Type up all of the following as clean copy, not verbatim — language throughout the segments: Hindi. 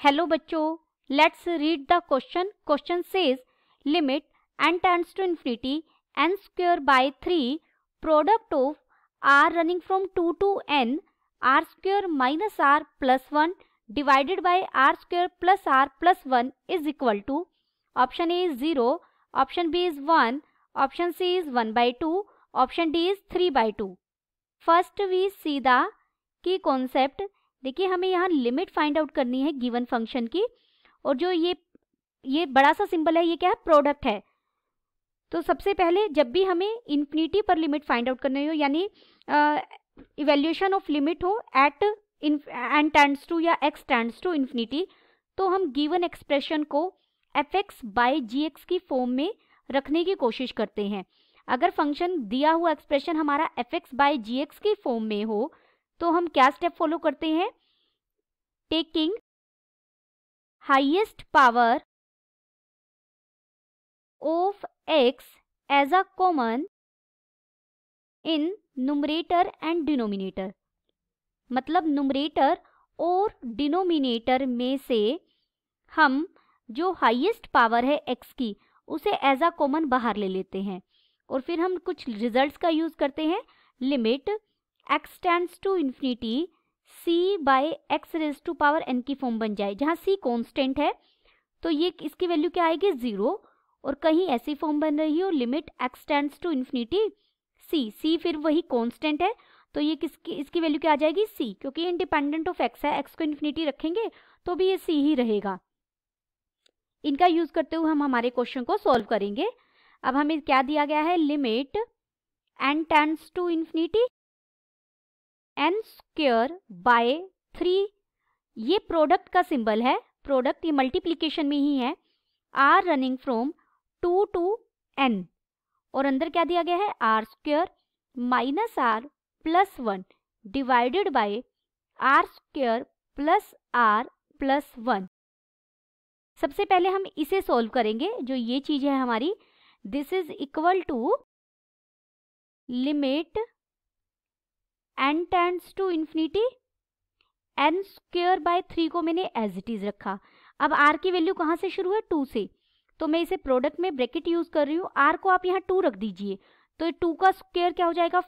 हेलो बच्चों, let's read the question. Question says limit n tends to infinity n square by 3 product of r running from 2 to n r square minus r plus 1 divided by r square plus r plus 1 is equal to. Option A is 0, option B is 1, option C is 1/2, option D is 3/2. First we see the key concept. देखिए, हमें यहाँ लिमिट फाइंड आउट करनी है गिवन फंक्शन की, और जो ये बड़ा सा सिंबल है ये क्या है, प्रोडक्ट है. तो सबसे पहले जब भी हमें इन्फिनिटी पर लिमिट फाइंड आउट करनी हो, यानी इवेल्यूएशन ऑफ लिमिट हो एट n टेंड्स टू या x टेंड्स टू इन्फिनिटी, तो हम गिवन एक्सप्रेशन को fx बाय gx की फॉर्म में रखने की कोशिश करते हैं. अगर फंक्शन दिया हुआ एक्सप्रेशन हमारा fx बाय gx की फॉर्म में हो तो हम क्या स्टेप फॉलो करते हैं. Taking highest power of x as a common in numerator and denominator. मतलब न्यूमरेटर और डिनोमिनेटर में से हम जो हाईएस्ट पावर है x की उसे एज अ कॉमन बाहर ले लेते हैं, और फिर हम कुछ रिजल्ट्स का यूज करते हैं. Limit x tends to infinity c by x raise to power n की फॉर्म बन जाए, जहाँ c कांस्टेंट है तो ये इसकी वैल्यू क्या आएगी, 0. और कहीं ऐसी फॉर्म बन रही हो limit x tends to infinity c फिर वही कांस्टेंट है तो ये इसकी वैल्यू क्या आ जाएगी, c, क्योंकि इंडिपेंडेंट ऑफ x है. x को इन्फिनिटी रखेंगे तो भी ये c ही रहेगा. इनका यूज करते हुए हम हमारे क्वेश्चन को सॉल्व करेंगे. अब हमें क्या दिया गया है, limit n tends to infinity n square by 3. ये प्रोडक्ट का सिंबल है, प्रोडक्ट ये मल्टीप्लिकेशन में ही है. r running from 2 to n, और अंदर क्या दिया गया है, r square minus r plus 1 divided by r square plus r plus 1. सबसे पहले हम इसे सॉल्व करेंगे. जो ये चीज है हमारी, this is equal to limit n tends to infinity n square by 3 को मैंने एज इट इज रखा. अब r की वैल्यू कहाँ से शुरू है, 2 से, तो मैं इसे प्रोडक्ट में ब्रैकेट यूज कर रही हूँ. r को आप यहाँ 2 रख दीजिए, तो 2 का स्क्वायर क्या हो जाएगा,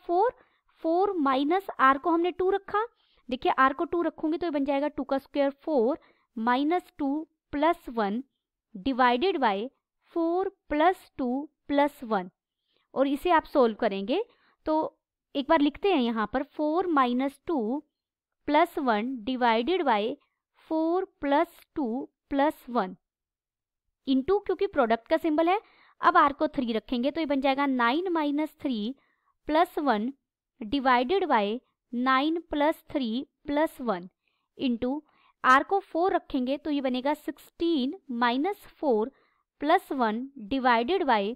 4 माइनस r को हमने 2 रखा. देखिए r को 2 रखूंगी तो ये बन जाएगा 2 का square 4 minus 2 plus 1 divided bye 4 plus 2 plus 1. और इसे आप सोल्व करेंगे तो एक बार लिखते हैं यहाँ पर 4 minus 2 plus 1 divided bye 4 plus 2 plus 1 into, क्योंकि प्रोडक्ट का सिंबल है. अब r को 3 रखेंगे तो ये बन जाएगा 9 minus 3 plus 1 divided bye 9 plus 3 plus 1 into, r को 4 रखेंगे तो ये बनेगा 16 minus 4 plus 1 divided bye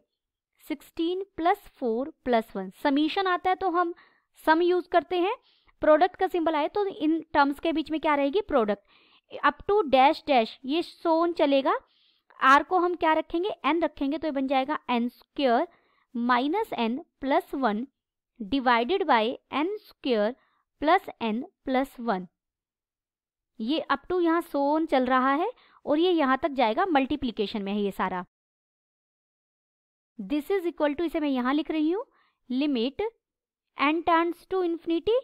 16 plus 4 plus 1. Summation आता है तो हम सम यूज करते हैं. प्रोडक्ट का सिंबल आए तो इन टर्म्स के बीच में क्या रहेगी, product. Up to dash dash ये सोन चलेगा. r को हम क्या रखेंगे, n रखेंगे तो ये बन जाएगा n square minus n plus 1 divided by n square plus n plus 1. ये अप टू यहाँ सोन चल रहा है और ये यहाँ तक जाएगा, मल्टीप्लीकेशन में है ये सारा. दिस इज इक्वल टू, इसे मैं यहाँ लिख रही हूँ, limit n tends to infinity.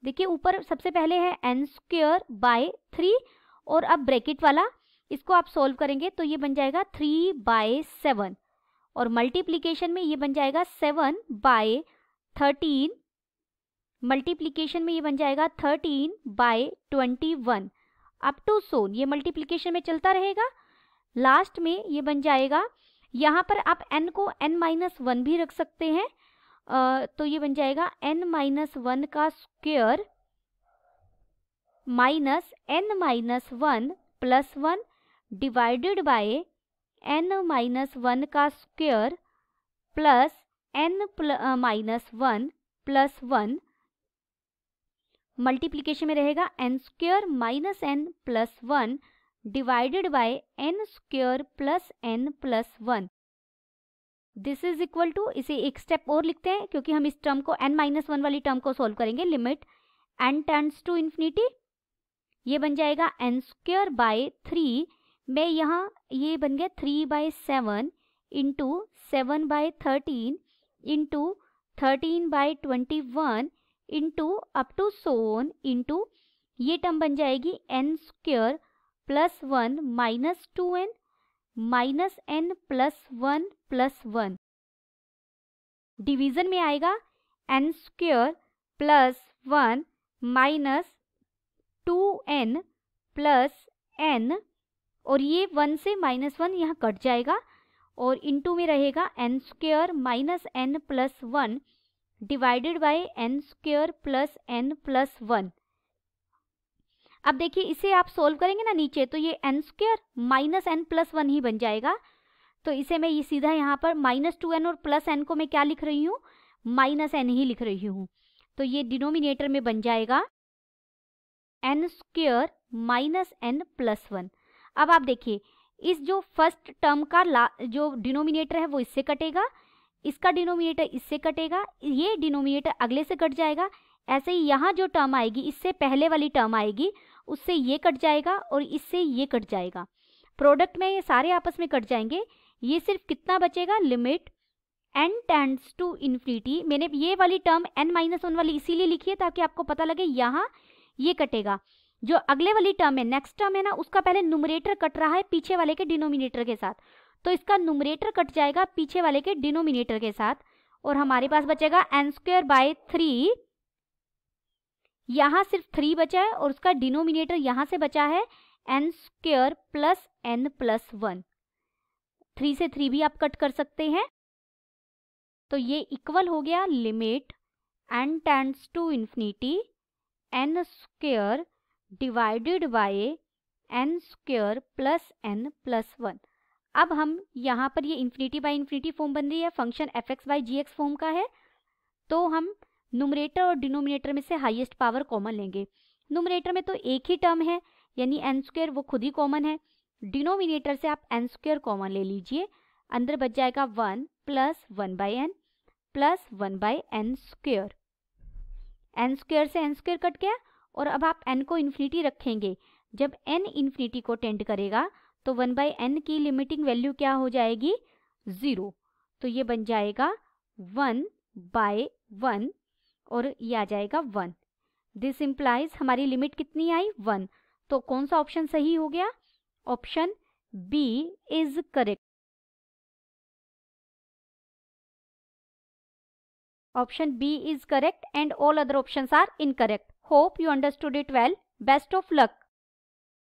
देखिए ऊपर सबसे पहले है n स्क्वायर बाय 3, और अब ब्रैकेट वाला इसको आप सोल्व करेंगे तो ये बन जाएगा 3 बाय 7, और मल्टीप्लीकेशन में ये बन जाएगा 7 बाय 13, मल्टीप्लीकेशन में ये बन जाएगा 13 बाय 21 अप टू सोन. ये मल्टीप्लीकेशन में चलता रहेगा. लास्ट में ये बन जाएगा, यहाँ पर आप n को n-1 भी रख सकते हैं, तो ये बन जाएगा n-1 का square minus n-1 plus 1 divided bye n-1 का square plus n-1 plus 1. Multiplication में रहेगा n square minus n plus 1 divided by n square plus n plus 1. This is equal to, इसे एक स्टेप और लिखते हैं क्योंकि हम इस टर्म को n-1 वाली टर्म को सॉल्व करेंगे. Limit n tends to infinity ये बन जाएगा n स्क्वायर बाय 3 में यहाँ ये बन गया 3/7 into 7/13 into 13/21 into up to so on into ये टर्म बन जाएगी n square plus 1 minus 2n minus n plus 1 division में आएगा n square plus 1 minus 2n plus n और ये 1 से -1 यहाँ कट जाएगा और इनटू में रहेगा n square minus n plus 1 divided by n square plus n plus 1। अब देखिए इसे आप सोल्व करेंगे ना नीचे, तो ये n square minus n plus 1 ही बन जाएगा। तो इसे मैं ये सीधा यहाँ पर -2n और प्लस n को मैं क्या लिख रही हूँ, -n ही लिख रही हूँ। तो ये डिनोमिनेटर में बन जाएगा n square minus n plus 1। अब आप देखिए इस जो फर्स्ट टर्म का जो डिनोमिनेटर है वो इससे कटेगा, इसका डिनोमिनेटर इससे कटेगा, ये डिनोमिनेटर अगले से कट जाएगा। ऐसे ही यहाँ जो टर्म आएगी इससे पहले वाली टर्म आएगी उससे ये कट जाएगा और इससे ये कट जाएगा। प्रोडक्ट में ये सारे आपस में कट जाएंगे। ये सिर्फ कितना बचेगा, limit n tends to infinity. मैंने ये वाली टर्म n-1 वाली इसीलिए लिखी है ताकि आपको पता लगे यहाँ ये कटेगा। जो अगले वाली टर्म है, नेक्स्ट टर्म है ना, उसका पहले न्यूमरेटर कट रहा है पीछे वाले के डिनोमिनेटर के साथ, तो इसका न्यूमरेटर कट जाएगा पीछे वाले के डिनोमिनेटर के साथ और हमारे पास बचेगा n स्क्वायर बाय 3। यहाँ सिर्फ 3 बचा है और उसका डिनोमिनेटर यहाँ से बचा है n square plus n plus 1। 3 से 3 भी आप कट कर सकते हैं। तो ये इक्वल हो गया limit n tends to infinity n square divided by n square plus n plus 1। अब हम यहाँ पर ये इन्फिनिटी बाय इन्फिनिटी फॉर्म बन रही है, function fx by gx form का है, तो हम न्यूमरेटर और डिनोमिनेटर में से हाईएस्ट पावर कॉमन लेंगे। न्यूमरेटर में तो एक ही टर्म है यानी n स्क्वायर, वो खुद ही कॉमन है। डिनोमिनेटर से आप n स्क्वायर कॉमन ले लीजिए, अंदर बच जाएगा 1 plus 1/n plus 1/n square. n square से n स्क्वायर कट गया और अब आप n को इन्फिनिटी रखेंगे। जब n इन्फिनिटी को टेंड करेगा तो 1/n की लिमिटिंग वैल्यू क्या हो जाएगी, 0। तो ये बन जाएगा 1/1 और ये आ जाएगा 1। दिस इम्प्लाइज हमारी लिमिट कितनी आई, 1। तो कौन सा ऑप्शन सही हो गया, option B is correct. Option B is correct and all other options are incorrect. Hope you understood it well. Best of luck.